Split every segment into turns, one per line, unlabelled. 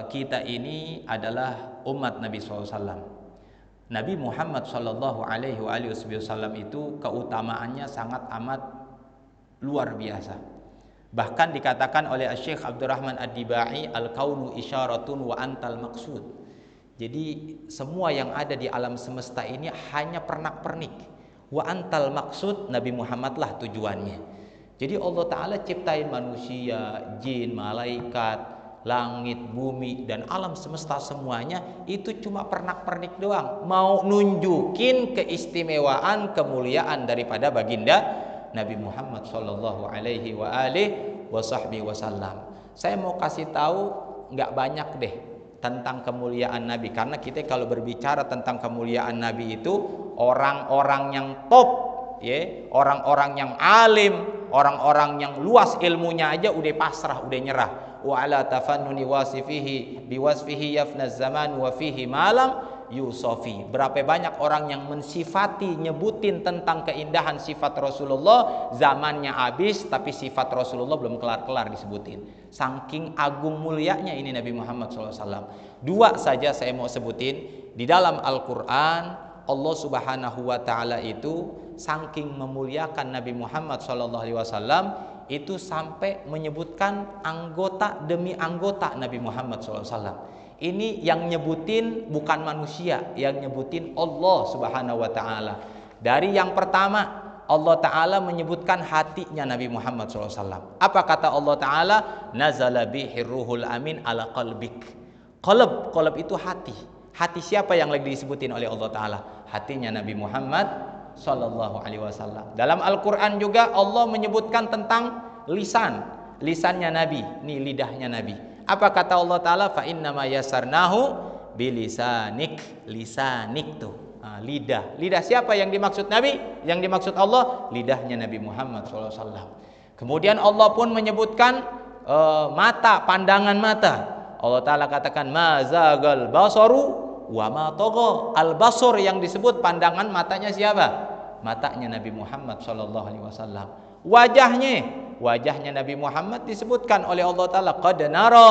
Kita ini adalah umat Nabi SAW. Nabi Muhammad SAW itu keutamaannya sangat amat luar biasa. Bahkan dikatakan oleh Syekh Abdurrahman Ad-Dibai, al-kaunu isyaratun wa antal maksud. Jadi semua yang ada di alam semesta ini hanya pernak-pernik. Wa antal maksud, Nabi Muhammad lah tujuannya. Jadi Allah Ta'ala ciptain manusia, jin, malaikat, langit, bumi, dan alam semesta semuanya itu cuma pernak-pernik doang. Mau nunjukin keistimewaan, kemuliaan daripada baginda Nabi Muhammad sallallahu alaihi wa alihi wasallam. Saya mau kasih tahu nggak banyak deh tentang kemuliaan Nabi, karena kita kalau berbicara tentang kemuliaan Nabi itu orang-orang yang top, ya, orang-orang yang alim, orang-orang yang luas ilmunya aja udah pasrah, udah nyerah. Wa ala tafannuni wasifihi biwasfihi yafnaz zaman wa fihi malam yusofi. Berapa banyak orang yang mensifati, nyebutin tentang keindahan sifat Rasulullah, zamannya habis tapi sifat Rasulullah belum kelar-kelar disebutin. Saking agung mulianya ini Nabi Muhammad SAW. Dua saja saya mau sebutin. Di dalam Al-Quran Allah Subhanahu wa Ta'ala itu saking memuliakan Nabi Muhammad SAW itu sampai menyebutkan anggota demi anggota Nabi Muhammad SAW. Ini yang nyebutin bukan manusia, yang nyebutin Allah Subhanahu wa Ta'ala. Dari yang pertama, Allah Ta'ala menyebutkan hatinya Nabi Muhammad SAW. Apa kata Allah Ta'ala? Nazala bihi ruhul amin ala qalbik. Qalb itu hati. Hati siapa yang lagi disebutin oleh Allah Ta'ala? Hatinya Nabi Muhammad Sallallahu Alaihi Wasallam. Dalam Al-Quran juga Allah menyebutkan tentang lisannya Nabi, nih lidahnya Nabi. Apa kata Allah Ta'ala? Fa innama yasarnahu bilisanik. Lisanik tuh, lidah siapa yang dimaksud Nabi? Yang dimaksud Allah, lidahnya Nabi Muhammad SAW. Kemudian Allah pun menyebutkan mata, pandangan mata. Allah Ta'ala katakan mazagal basaru wa ma tagha. Al-basar yang disebut pandangan matanya siapa? Matanya Nabi Muhammad SAW. Wajahnya Nabi Muhammad disebutkan oleh Allah Ta'ala qad nara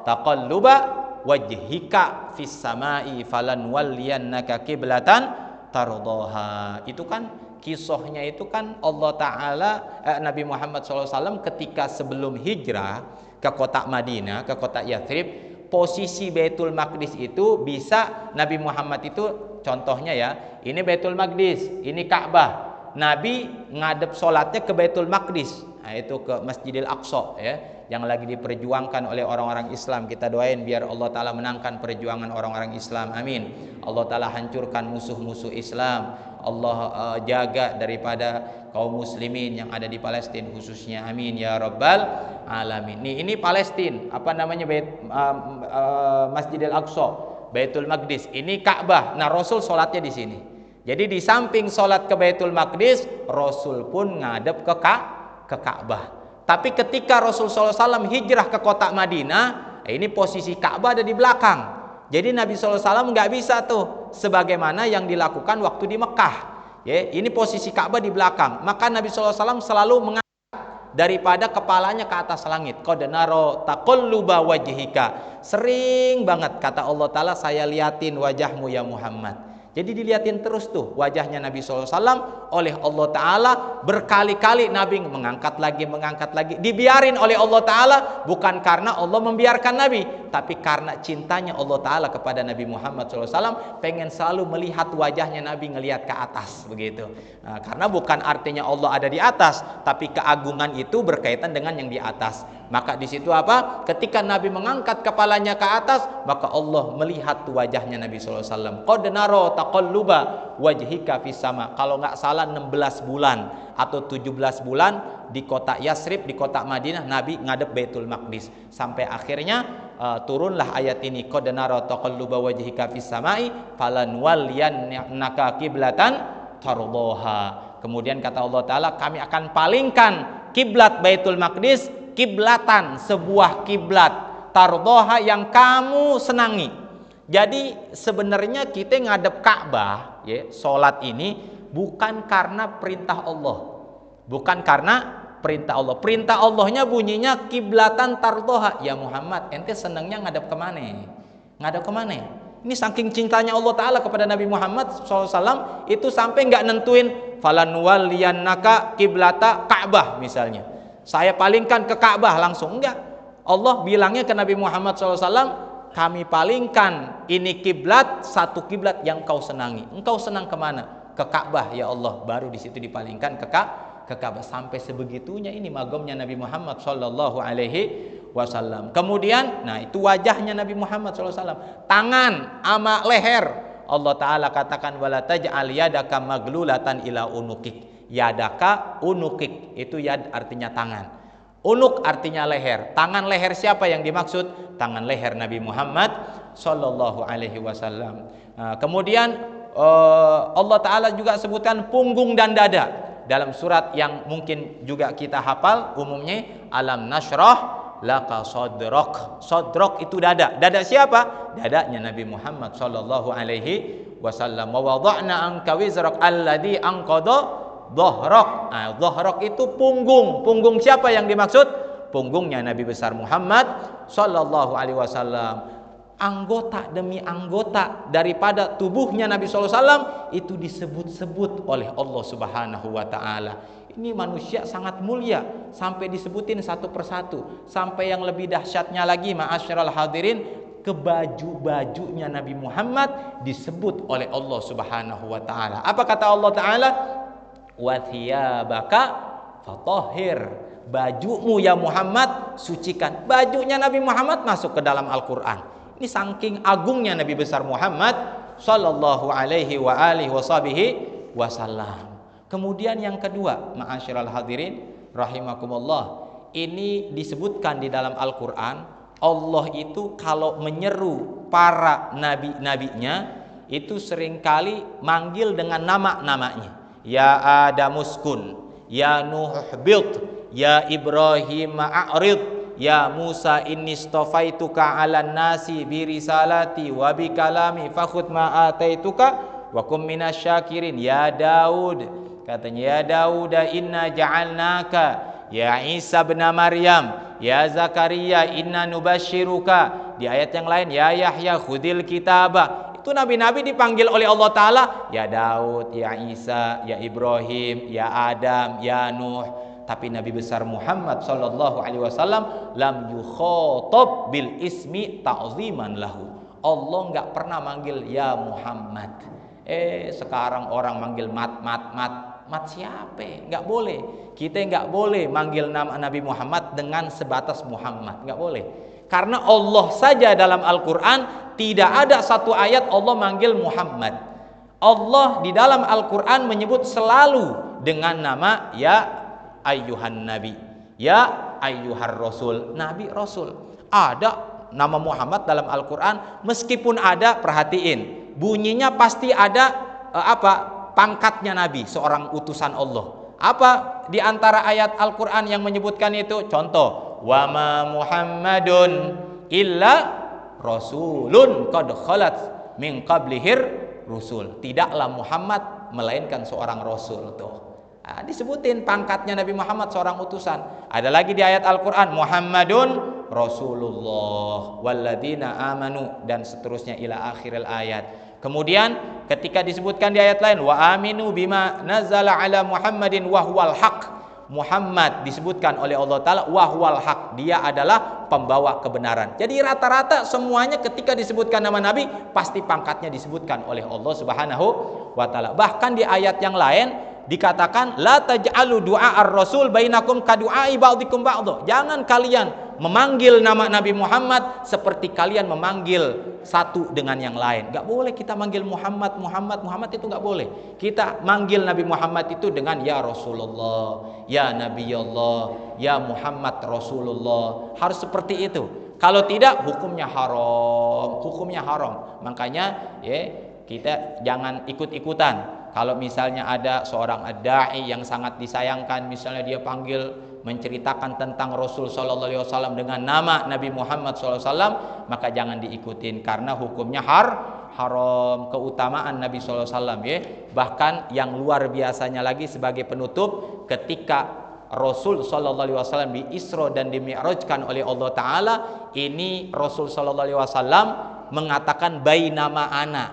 taqalluba wajhika fis samai falan walliyannaka qiblatan tardaha. Itu kan kisahnya itu kan Allah Ta'ala Nabi Muhammad SAW ketika sebelum hijrah ke kota Madinah, ke kota Yathrib, posisi Baitul Maqdis itu bisa Nabi Muhammad itu, contohnya ya, ini Baitul Maqdis, ini Ka'bah. Nabi ngadep sholatnya ke Baitul Maqdis, nah, itu ke Masjidil Aqsa ya, yang lagi diperjuangkan oleh orang-orang Islam. Kita doain biar Allah Ta'ala menangkan perjuangan orang-orang Islam, amin. Allah Ta'ala hancurkan musuh-musuh Islam. Allah jaga daripada kaum muslimin yang ada di Palestina khususnya, amin ya rabbal alamin. Ini Palestina, apa namanya, Masjidil Aqsa, Baitul Maqdis, ini Ka'bah. Nah, Rasul sholatnya di sini. Jadi di samping sholat ke Baitul Maqdis, Rasul pun ngadep ke Ka'bah. Tapi ketika Rasul SAW hijrah ke kota Madinah, ini posisi Ka'bah ada di belakang. Jadi Nabi SAW nggak bisa tuh sebagaimana yang dilakukan waktu di Mekah. Ya, ini posisi Ka'bah di belakang. Maka Nabi SAW selalu mengangkat daripada kepalanya ke atas langit. Qad nara taqalluba wajhika. Sering banget kata Allah Ta'ala, saya liatin wajahmu ya Muhammad. Jadi dilihatin terus tuh wajahnya Nabi SAW oleh Allah Ta'ala. Berkali-kali Nabi mengangkat lagi. Dibiarin oleh Allah Ta'ala, bukan karena Allah membiarkan Nabi, tapi karena cintanya Allah Ta'ala kepada Nabi Muhammad SAW, pengen selalu melihat wajahnya Nabi, ngelihat ke atas begitu. Nah, karena bukan artinya Allah ada di atas, tapi keagungan itu berkaitan dengan yang di atas. Maka di situ apa? Ketika Nabi mengangkat kepalanya ke atas, maka Allah melihat wajahnya Nabi SAW. Qad nara taqalluba wajhika fis sama. Kalau nggak salah 16 bulan atau 17 bulan di kota Yathrib, di kota Madinah, Nabi ngadep Baitul Maqdis. Sampai akhirnya turunlah ayat ini, qad nara taqalluba wajhika fis samai falan walliyannaka qiblatan tardaha. Kemudian kata Allah Ta'ala, kami akan palingkan kiblat Baitul Maqdis, kiblatan, sebuah kiblat, tardoha, yang kamu senangi. Jadi sebenarnya kita ngadep Ka'bah, ya, sholat ini bukan karena perintah Allah, bukan karena perintah Allah. Perintah Allahnya bunyinya kiblatan tardoha. Ya Muhammad, ente senangnya ngadap kemana? Ngadap kemana? Ini saking cintanya Allah Ta'ala kepada Nabi Muhammad SAW, itu sampai nggak nentuin falanuwalliyannaka kiblata Ka'bah misalnya. Saya palingkan ke Ka'bah langsung, enggak. Allah bilangnya ke Nabi Muhammad SAW, kami palingkan ini kiblat, satu kiblat yang kau senangi. Engkau senang kemana? Ke Ka'bah ya Allah. Baru di situ dipalingkan ke Ka'bah. Sampai sebegitunya ini magomnya Nabi Muhammad sallallahu alaihi wasallam. Kemudian, nah itu wajahnya Nabi Muhammad sallallahu alaihi wasallam. Tangan ama leher. Allah Ta'ala katakan wala taj'al yadaka maglulatan ila unukik. Yadaka unukik. Itu yad artinya tangan. Unuk artinya leher. Tangan leher siapa yang dimaksud? Tangan leher Nabi Muhammad sallallahu alaihi wasallam. Nah, kemudian Allah Ta'ala juga sebutkan punggung dan dada dalam surat yang mungkin juga kita hafal umumnya, alam nashrah laka sodrok. Sodrok itu dada. Dada siapa? Dadanya Nabi Muhammad sallallahu alaihi wasallam. Wa wada'na anka wizrak alladhi anqadha dhahrok. Nah, dhahrok itu punggung. Punggung siapa yang dimaksud? Punggungnya Nabi besar Muhammad sallallahu alaihi wasallam. Anggota demi anggota daripada tubuhnya Nabi SAW itu disebut-sebut oleh Allah Subhanahu wa Ta'ala. Ini manusia sangat mulia sampai disebutin satu persatu. Sampai yang lebih dahsyatnya lagi, ma'asyiral hadirin, ke baju-bajunya Nabi Muhammad disebut oleh Allah Subhanahu wa Ta'ala. Apa kata Allah Ta'ala? Wa thiyabaka fatahhir. Bajumu ya Muhammad sucikan. Bajunya Nabi Muhammad masuk ke dalam Al-Quran. Ini saking agungnya Nabi besar Muhammad sallallahu alaihi wa alihi wasallam. Kemudian yang kedua, ma'asyiral hadirin rahimakumullah, ini disebutkan di dalam Al-Qur'an, Allah itu kalau menyeru para nabi-nabinya itu seringkali manggil dengan nama-namanya. Ya Adamuskun, ya Nuh bil, ya Ibrahim a'rid, ya Musa inni stofaituka 'alan nasi bi risalati wa bi kalami fakhudh ma ataituka wa kum minasyakirin. Ya Daud, katanya ya Daud inna ja'alnaka, ya Isa bin Maryam, ya Zakaria inna nubasyiruka. Di ayat yang lain ya Yahya khudil kitaba. Itu nabi-nabi dipanggil oleh Allah Ta'ala, ya Daud, ya Isa, ya Ibrahim, ya Adam, ya Nuh. Tapi Nabi besar Muhammad sallallahu alaihi wasallam lam yukhatab bil ismi ta'ziman lahu. Allah enggak pernah manggil ya Muhammad. Sekarang orang manggil mat siapa? Enggak boleh. Kita enggak boleh manggil nama Nabi Muhammad dengan sebatas Muhammad, enggak boleh. Karena Allah saja dalam Al-Qur'an tidak ada satu ayat Allah manggil Muhammad. Allah di dalam Al-Qur'an menyebut selalu dengan nama ya ayyuhan nabi, ya ayyuhar rasul. Nabi rasul. Ada nama Muhammad dalam Al-Qur'an, meskipun ada, perhatiin, bunyinya pasti ada pangkatnya Nabi, seorang utusan Allah. Apa di antara ayat Al-Qur'an yang menyebutkan itu? Contoh, wa ma Muhammadun illa rasulun qad khalat min qablihir rusul. Tidaklah Muhammad melainkan seorang rasul tuh. Nah, disebutin pangkatnya Nabi Muhammad seorang utusan. Ada lagi di ayat Al-Qur'an Muhammadun Rasulullah walladzina amanu, dan seterusnya ila akhiril ayat. Kemudian ketika disebutkan di ayat lain wa aminu bima nazala ala Muhammadin wa huwal haq. Muhammad disebutkan oleh Allah Ta'ala wahwal haq, dia adalah pembawa kebenaran. Jadi rata-rata semuanya ketika disebutkan nama Nabi pasti pangkatnya disebutkan oleh Allah Subhanahu wa Ta'ala. Bahkan di ayat yang lain dikatakan la taj'alu du'a ar-rasul bainakum ka du'ai ba'dikum ba'dha. Jangan kalian memanggil nama Nabi Muhammad seperti kalian memanggil satu dengan yang lain. Enggak boleh kita manggil Muhammad itu enggak boleh. Kita manggil Nabi Muhammad itu dengan ya Rasulullah, ya Nabi Allah, ya Muhammad Rasulullah. Harus seperti itu. Kalau tidak hukumnya haram. Makanya ya kita jangan ikut-ikutan. Kalau misalnya ada seorang dai yang sangat disayangkan, misalnya dia panggil menceritakan tentang Rasul sallallahu alaihi wasallam dengan nama Nabi Muhammad sallallahu alaihi wasallam, maka jangan diikutin karena hukumnya haram. Keutamaan Nabi sallallahu alaihi wasallam ya. Bahkan yang luar biasanya lagi sebagai penutup, ketika Rasul sallallahu alaihi wasallam di Isra dan di Mi'rajkan oleh Allah taala, ini Rasul sallallahu alaihi wasallam mengatakan bainama ana,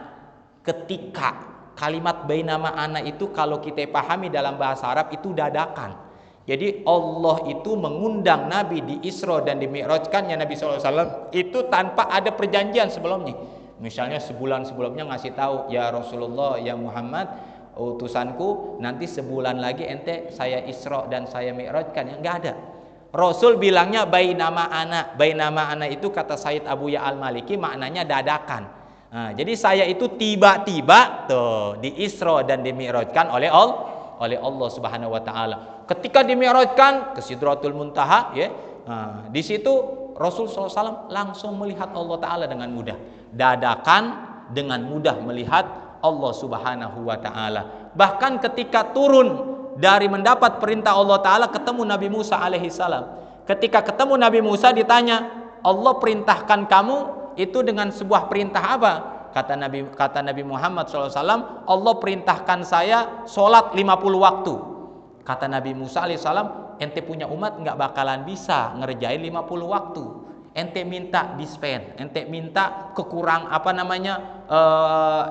ketika. Kalimat bainama ana itu kalau kita pahami dalam bahasa Arab itu dadakan. Jadi Allah itu mengundang Nabi di Isra dan di Mi'rajkannya Nabi sallallahu alaihi wasallam itu tanpa ada perjanjian sebelumnya. Misalnya sebulan sebelumnya ngasih tahu, ya Rasulullah, ya Muhammad, utusanku, nanti sebulan lagi ente saya Isra dan saya Mi'rajkan. Ya enggak ada. Rasul bilangnya bainama ana. Bainama ana itu kata Sayyid Abu Ya Al-Maliki maknanya dadakan. Nah, jadi saya itu tiba-tiba tuh di Isra dan di Mi'rajkan oleh Allah Subhanahu wa taala. Ketika di Mi'rajkan ke Sidratul Muntaha, ya. Nah, di situ Rasul SAW langsung melihat Allah taala dengan mudah. Dadakan dengan mudah melihat Allah Subhanahu wa taala. Bahkan ketika turun dari mendapat perintah Allah taala ketemu Nabi Musa alaihi salam. Ketika ketemu Nabi Musa ditanya, Allah perintahkan kamu itu dengan sebuah perintah apa? Kata Nabi Muhammad SAW, Allah perintahkan saya sholat 50 waktu. Kata Nabi Musa alaihissalam, ente punya umat nggak bakalan bisa ngerjain 50 waktu. Ente minta dispen, ente minta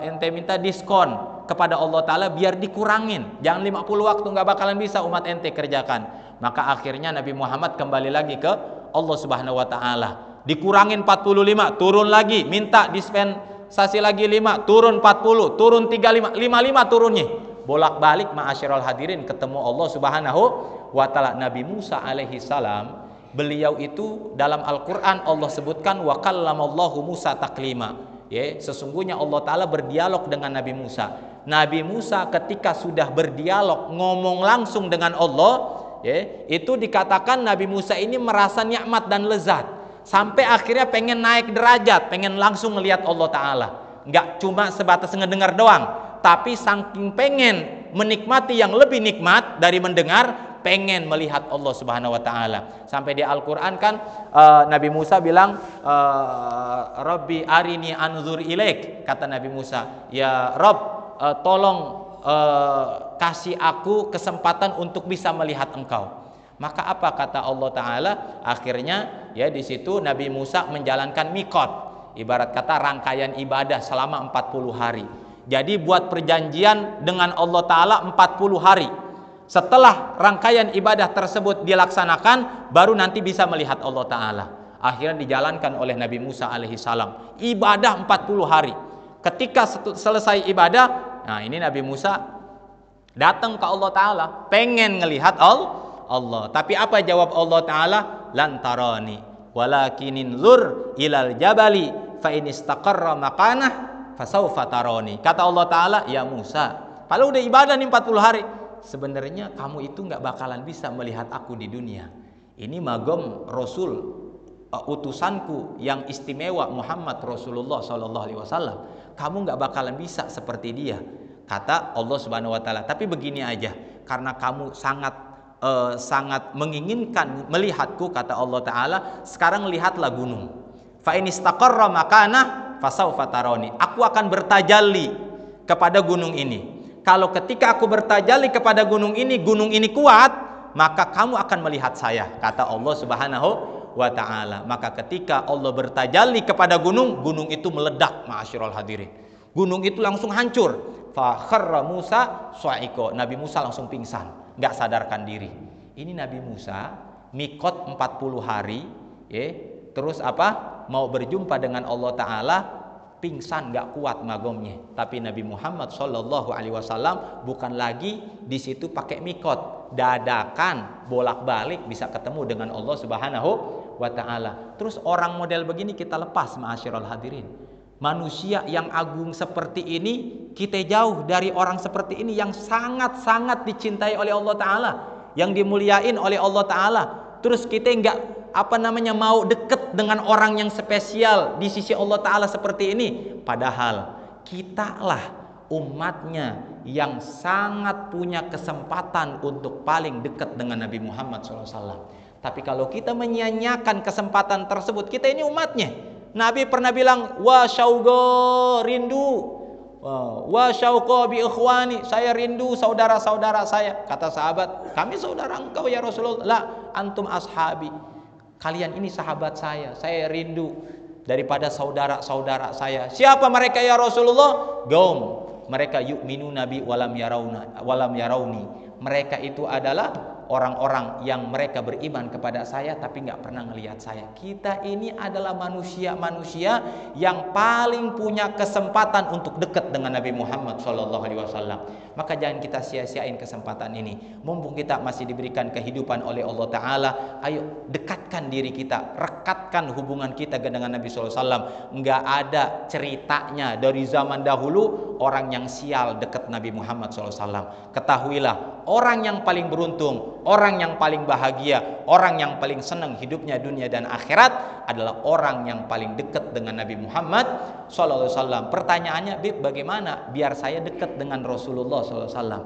ente minta diskon kepada Allah Ta'ala biar dikurangin. Jangan 50 waktu, nggak bakalan bisa umat ente kerjakan. Maka akhirnya Nabi Muhammad kembali lagi ke Allah Subhanahu Wa Ta'ala. Dikurangin 45, turun lagi, minta dispensasi lagi 5, turun 40, turun 35, 55 turunnya. Bolak-balik ma'asyiral hadirin ketemu Allah Subhanahu wa taala. Nabi Musa alaihi salam, beliau itu dalam Al-Qur'an Allah sebutkan wa kallamallahu Musa taklima. Ya, sesungguhnya Allah taala berdialog dengan Nabi Musa. Nabi Musa ketika sudah berdialog ngomong langsung dengan Allah, ya, itu dikatakan Nabi Musa ini merasa nikmat dan lezat. Sampai akhirnya pengen naik derajat, pengen langsung ngelihat Allah Ta'ala. Nggak cuma sebatas ngedengar doang, tapi saking pengen menikmati yang lebih nikmat dari mendengar, pengen melihat Allah Subhanahu Wa Ta'ala. Sampai di Al-Quran kan Nabi Musa bilang, Rabbi arini anzur ilaik. Kata Nabi Musa, ya Rabb, tolong kasih aku kesempatan untuk bisa melihat engkau. Maka apa kata Allah Ta'ala? Akhirnya ya di situ Nabi Musa menjalankan mikot, ibarat kata rangkaian ibadah selama 40 hari. Jadi buat perjanjian dengan Allah Ta'ala 40 hari. Setelah rangkaian ibadah tersebut dilaksanakan, baru nanti bisa melihat Allah Ta'ala. Akhirnya dijalankan oleh Nabi Musa alaihi salam. Ibadah 40 hari. Ketika selesai ibadah, nah ini Nabi Musa datang ke Allah Ta'ala, pengen ngelihat Allah. Tapi apa jawab Allah Ta'ala? Lantarani walakinin zur ilal jabali fa in istaqarra makanah fasawfa tarani. Kata Allah Ta'ala, ya Musa, kalau udah ibadah nih 40 hari, sebenarnya kamu itu nggak bakalan bisa melihat aku di dunia. Ini magom Rasul, utusanku yang istimewa Muhammad Rasulullah Sallallahu Alaihi Wasallam. Kamu nggak bakalan bisa seperti dia. Kata Allah Subhanahu Wa Taala. Tapi begini aja, karena kamu sangat menginginkan melihatku, kata Allah Ta'ala, sekarang lihatlah gunung. Fa in istaqarra makanah fasawfa tarani. Aku akan bertajalli kepada gunung ini. Kalau ketika aku bertajalli kepada gunung ini kuat, maka kamu akan melihat saya, kata Allah Subhanahu wa Ta'ala. Maka ketika Allah bertajalli kepada gunung itu meledak, ma'asyiral hadirin. Gunung itu langsung hancur. Fa kharra Musa sa'iqa. Nabi Musa langsung pingsan, nggak sadarkan diri. Ini Nabi Musa mikot 40 hari, ya, terus mau berjumpa dengan Allah Ta'ala, pingsan, nggak kuat magomnya. Tapi Nabi Muhammad Shallallahu Alaihi Wasallam bukan lagi di situ pakai mikot, dadakan bolak-balik bisa ketemu dengan Allah Subhanahu wa Ta'ala. Terus orang model begini kita lepas, ma'asyiral hadirin. Manusia yang agung seperti ini, kita jauh dari orang seperti ini yang sangat-sangat dicintai oleh Allah Ta'ala, yang dimuliain oleh Allah Ta'ala. Terus kita nggak mau deket dengan orang yang spesial di sisi Allah Ta'ala seperti ini. Padahal kita lah umatnya yang sangat punya kesempatan untuk paling dekat dengan Nabi Muhammad SAW. Tapi kalau kita menyia-nyiakan kesempatan tersebut, kita ini umatnya. Nabi pernah bilang, wa syaugo, rindu. Wa syauqa bi ikhwani, saya rindu saudara-saudara saya. Kata sahabat, kami saudara engkau ya Rasulullah. La, antum ashabi, kalian ini sahabat saya rindu daripada saudara-saudara saya. Siapa mereka ya Rasulullah? Gaum, mereka yu'minu nabi walam yarawni. Mereka itu adalah orang-orang yang mereka beriman kepada saya tapi nggak pernah ngelihat saya. Kita ini adalah manusia-manusia yang paling punya kesempatan untuk dekat dengan Nabi Muhammad SAW. Maka jangan kita sia-siain kesempatan ini. Mumpung kita masih diberikan kehidupan oleh Allah Ta'ala, ayo dekatkan diri kita, rekatkan hubungan kita dengan Nabi SAW. Nggak ada ceritanya dari zaman dahulu orang yang sial dekat Nabi Muhammad SAW. Ketahuilah, orang yang paling beruntung, orang yang paling bahagia, orang yang paling senang hidupnya dunia dan akhirat adalah orang yang paling dekat dengan Nabi Muhammad SAW. Pertanyaannya, Bib, bagaimana biar saya dekat dengan Rasulullah SAW?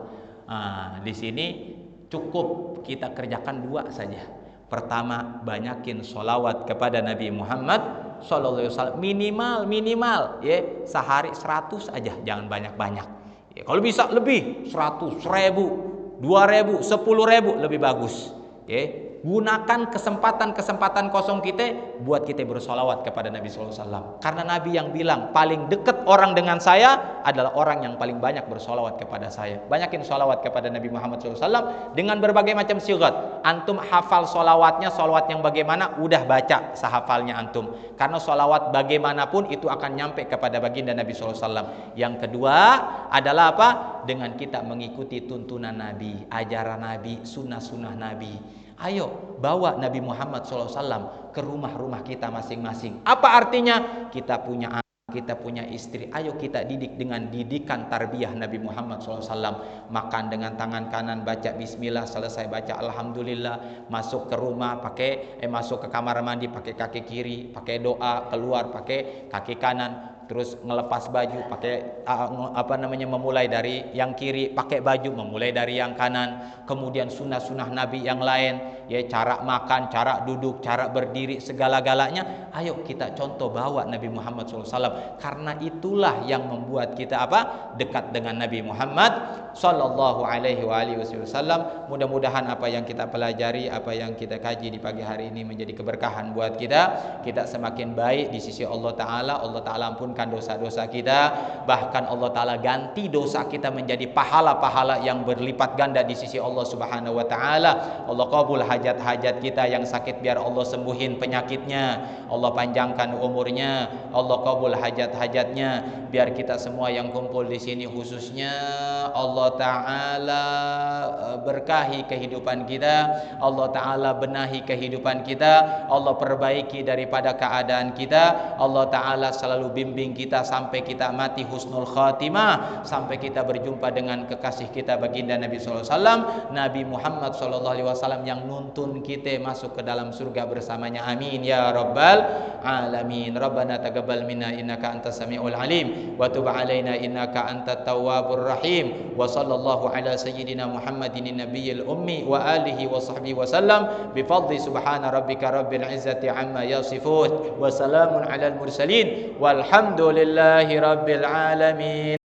Di sini cukup kita kerjakan dua saja. Pertama, banyakin sholawat kepada Nabi Muhammad SAW. Minimal ya, sehari 100 aja, jangan banyak-banyak ya. Kalau bisa lebih, 100, 1000, 2000, 10.000 lebih bagus ya. Gunakan kesempatan kosong kita buat kita bersolawat kepada Nabi SAW. Karena Nabi yang bilang paling dekat orang dengan saya adalah orang yang paling banyak bersolawat kepada saya. Banyakin solawat kepada Nabi Muhammad SAW dengan berbagai macam sigat. Antum hafal solawatnya, solawat yang bagaimana, udah baca sehafalnya antum. Karena solawat bagaimanapun itu akan nyampe kepada baginda Nabi SAW. Yang kedua adalah apa? Dengan kita mengikuti tuntunan Nabi, ajaran Nabi, sunnah-sunnah Nabi. Ayo bawa Nabi Muhammad SAW ke rumah-rumah kita masing-masing. Apa artinya? Kita punya anak, kita punya istri, ayo kita didik dengan didikan tarbiyah Nabi Muhammad SAW. Makan dengan tangan kanan, baca bismillah, selesai baca alhamdulillah. Masuk ke rumah masuk ke kamar mandi pakai kaki kiri, pakai doa, keluar pakai kaki kanan. Terus ngelepas baju pakai memulai dari yang kiri, pakai baju memulai dari yang kanan. Kemudian sunnah-sunnah Nabi yang lain ya, cara makan, cara duduk, cara berdiri, segala-galanya ayo kita contoh bawa Nabi Muhammad SAW. Karena itulah yang membuat kita dekat dengan Nabi Muhammad SAW. Mudah-mudahan apa yang kita pelajari, apa yang kita kaji di pagi hari ini menjadi keberkahan buat kita. Kita semakin baik di sisi Allah Ta'ala. Allah Ta'ala ampunkan dosa-dosa kita. Bahkan Allah Ta'ala ganti dosa kita menjadi pahala-pahala yang berlipat ganda di sisi Allah Subhanahu Wa Ta'ala. Allah kabul hajat-hajat kita yang sakit, biar Allah sembuhin penyakitnya. Allah panjangkan umurnya. Allah kabul hajat-hajatnya. Biar kita semua yang kumpul di sini, khususnya Allah Ta'ala berkahi kehidupan kita. Allah Ta'ala benahi kehidupan kita. Allah perbaiki daripada keadaan kita. Allah Ta'ala selalu bimbing kita sampai kita mati husnul khatimah, sampai kita berjumpa dengan kekasih kita baginda Nabi SAW, Nabi Muhammad SAW yang nuntun kita masuk ke dalam surga bersamanya. Amin ya rabbal alamin. Rabbana taqabbal minna innaka antas samiul alim wa tub alaina innaka antat tawwabur rahim. Wa sallallahu ala sayyidina Muhammadin nabiyil ummi wa alihi wa sahbihi wa sallam bi fadli subhana rabbika rabbil izzati amma yasifun wa salamun alal mursalin walhamdulillahi rabbil alamin.